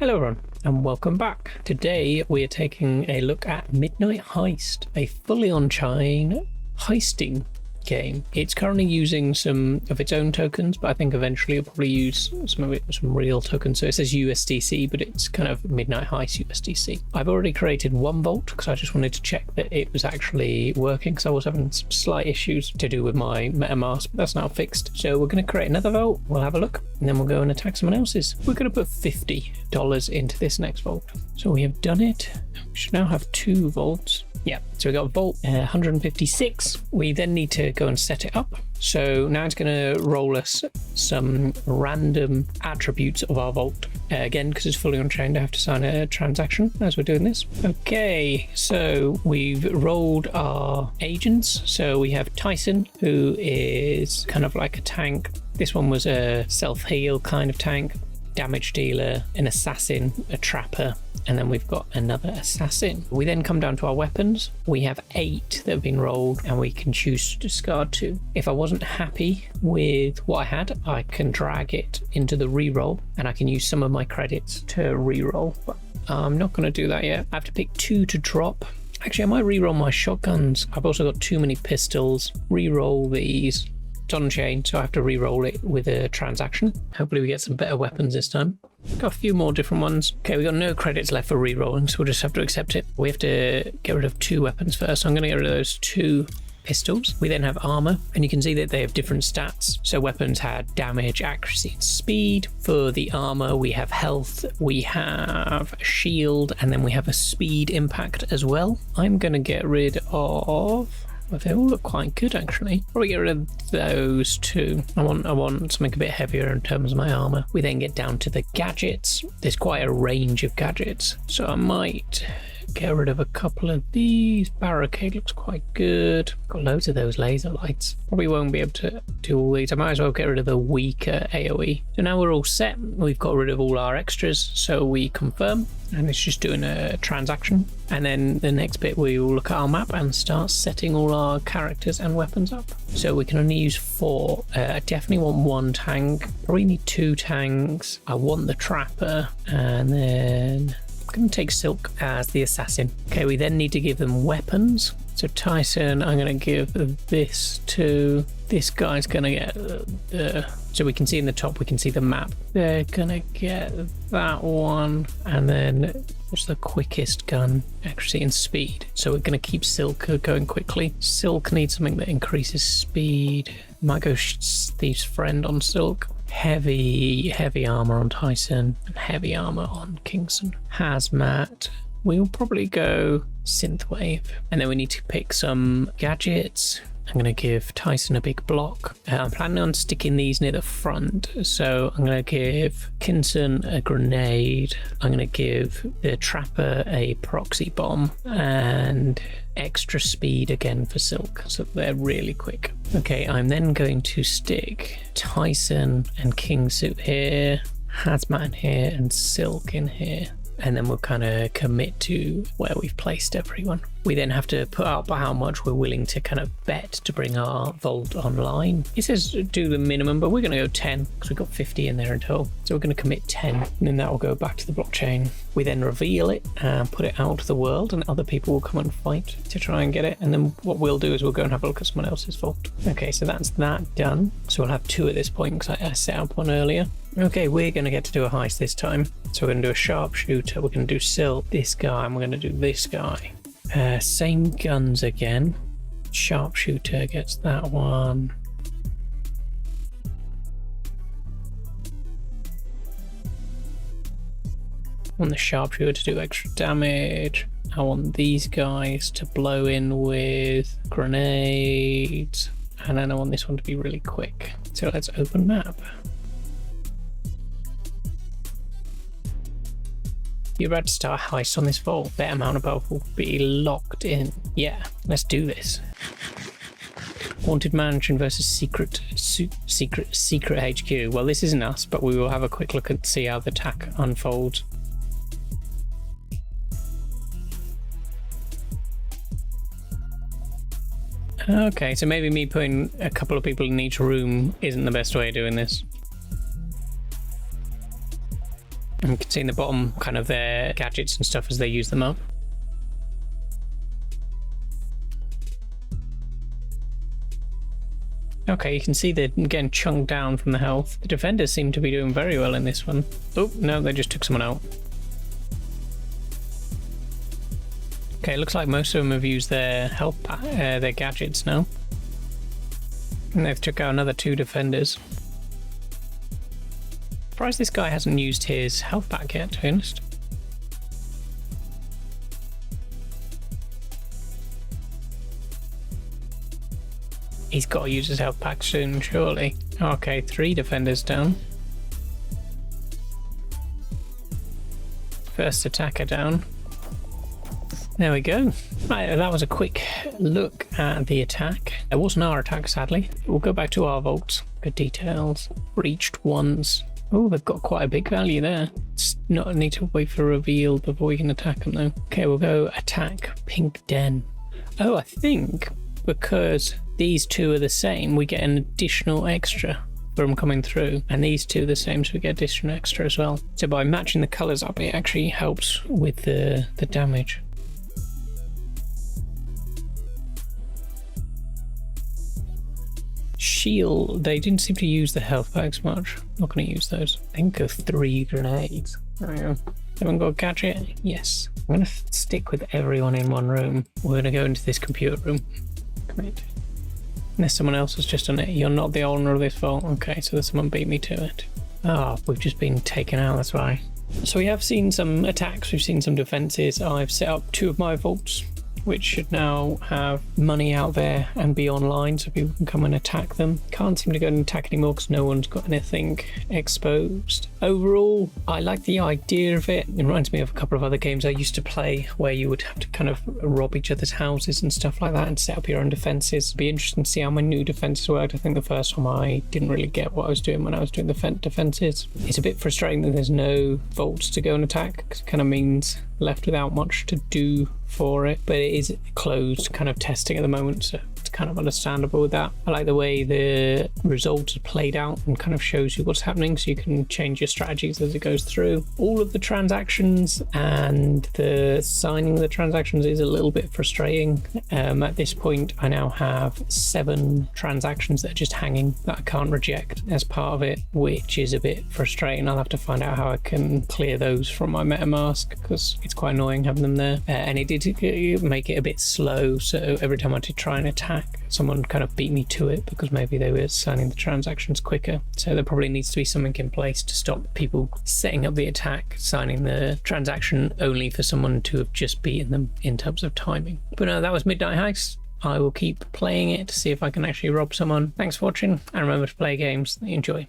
Hello everyone and welcome back. Today we are taking a look at Midnight Heist, a fully on-chain heisting game. It's currently using some of its own tokens, but I think eventually it'll probably use some real tokens. So it says USDC, but it's kind of Midnight Heist USDC. I've already created one vault because I just wanted to check that it was actually working, because I was having some slight issues to do with my MetaMask. That's now fixed. So we're going to create another vault. We'll have a look and then we'll go and attack someone else's. We're going to put $50 into this next vault. So we have done it. We should now have two vaults. Yeah, so we got vault 156. We then need to go and set it up. So now it's going to roll us some random attributes of our vault. Again, because it's fully on-chain, I have to sign a transaction as we're doing this. Okay, so we've rolled our agents. So we have Tyson, who is kind of like a tank. This one was a self-heal kind of tank. Damage dealer, an assassin, a trapper, and then we've got another assassin. We then come down to our weapons. We have 8 that have been rolled and we can choose to discard 2. If I wasn't happy with what I had, I can drag it into the reroll and I can use some of my credits to reroll, but I'm not going to do that yet. I have to pick 2 to drop. Actually, I might reroll my shotguns. I've also got too many pistols. Reroll these. On chain, so I have to re-roll it with a transaction. Hopefully we get some better weapons this time. Got a few more different ones. Okay, we got no credits left for re-rolling, so we'll just have to accept it. We have to get rid of 2 weapons first. So I'm going to get rid of those 2 pistols. We then have armor, and you can see that they have different stats. So weapons had damage, accuracy, and speed. For the armor, we have health, we have shield, and then we have a speed impact as well. I'm going to get rid of... Well, they all look quite good actually. Probably get rid of those 2. I want something a bit heavier in terms of my armor. We then get down to the gadgets. There's quite a range of gadgets, so I might get rid of a couple of these. Barricade looks quite good. Got loads of those laser lights. Probably won't be able to do all these. I might as well get rid of the weaker AoE. So now we're all set. We've got rid of all our extras, so we confirm, and it's just doing a transaction. And then the next bit, we will look at our map and start setting all our characters and weapons up. So we can only use 4. I definitely want 1 tank. Probably need 2 tanks. I want the trapper, and then I'm going to take Silk as the assassin. Okay, we then need to give them weapons. So Tyson, I'm going to give this to... This guy's going to get so we can see in the top, we can see the map. They're going to get that one. And then what's the quickest gun? Accuracy and speed. So we're going to keep Silk going quickly. Silk needs something that increases speed. Might go Thief's Friend on Silk. Heavy armor on Tyson and heavy armor on Kingston. Hazmat. We'll probably go Synthwave. And then we need to pick some gadgets. I'm going to give Tyson a big block. I'm planning on sticking these near the front. So I'm going to give Kingston a grenade. I'm going to give the Trapper a proxy bomb and extra speed again for Silk, so they're really quick. Okay, I'm then going to stick Tyson and Kingsuit here, Hazmat in here, and Silk in here. And then we'll kind of commit to where we've placed everyone. We then have to put up how much we're willing to kind of bet to bring our vault online. It says do the minimum, but we're going to go 10 because we've got 50 in there in total. So we're going to commit 10 and then that will go back to the blockchain. We then reveal it and put it out to the world, and other people will come and fight to try and get it. And then what we'll do is we'll go and have a look at someone else's vault. Okay, so that's that done. So we'll have 2 at this point because I set up one earlier. Okay, we're going to get to do a heist this time. So we're going to do a sharpshooter, we're going to do Silk, this guy, and we're going to do this guy. Same guns again. Sharpshooter gets that one. I want the sharpshooter to do extra damage. I want these guys to blow in with grenades. And then I want this one to be really quick. So let's open map. You're about to start a heist on this vault. That amount of both will be locked in. Yeah, let's do this. Haunted Mansion versus Secret HQ. Well, this isn't us, but we will have a quick look and see how the attack unfolds. Okay, so maybe me putting a couple of people in each room isn't the best way of doing this. And you can see in the bottom kind of their gadgets and stuff as they use them up. Okay, you can see they're getting chunked down from the health. The defenders seem to be doing very well in this one. Oh, no, they just took someone out. Okay, it looks like most of them have used their health their gadgets now. And they've took out another 2 defenders. Surprised this guy hasn't used his health pack yet, to be honest. He's got to use his health pack soon, surely. Okay, 3 defenders down. First attacker down. There we go. Right, that was a quick look at the attack. It wasn't our attack, sadly. We'll go back to our vaults. Good details. Breached once. Oh, they've got quite a big value there. It's not need to wait for a reveal before we can attack them though. Okay, we'll go attack Pink Den. Oh, I think because these 2 are the same, we get an additional extra from coming through, and these 2 are the same, so we get additional extra as well. So by matching the colors up, it actually helps with the damage. Shield, they didn't seem to use the health packs much. Not going to use those. Think of 3 grenades. There we go. Everyone got a gadget? Yes. I'm going to stick with everyone in one room. We're going to go into this computer room. Great. Unless someone else has just done it. You're not the owner of this vault. Okay, so someone beat me to it. Ah, we've just been taken out, that's why. So we have seen some attacks, we've seen some defenses. I've set up 2 of my vaults, which should now have money out there and be online so people can come and attack them. Can't seem to go and attack anymore because no one's got anything exposed. Overall, I like the idea of it. It reminds me of a couple of other games I used to play where you would have to kind of rob each other's houses and stuff like that and set up your own defenses. It'd be interesting to see how my new defenses worked. I think the first time I didn't really get what I was doing when I was doing the defenses. It's a bit frustrating that there's no vaults to go and attack because it kind of means left without much to do for it, but it is closed kind of testing at the moment, so it's kind of understandable with that. I like the way the results are played out and kind of shows you what's happening, so you can change your strategies as it goes through. All of the transactions and the signing of the transactions is a little bit frustrating. At this point I now have 7 transactions that are just hanging that I can't reject as part of it, which is a bit frustrating. I'll have to find out how I can clear those from my MetaMask because it's quite annoying having them there, and it did make it a bit slow, so every time I did try and attack, someone kind of beat me to it because maybe they were signing the transactions quicker. So there probably needs to be something in place to stop people setting up the attack, signing the transaction only for someone to have just beaten them in terms of timing. But no, that was Midnight Heist. I will keep playing it to see if I can actually rob someone. Thanks for watching, and remember to play games that you enjoy.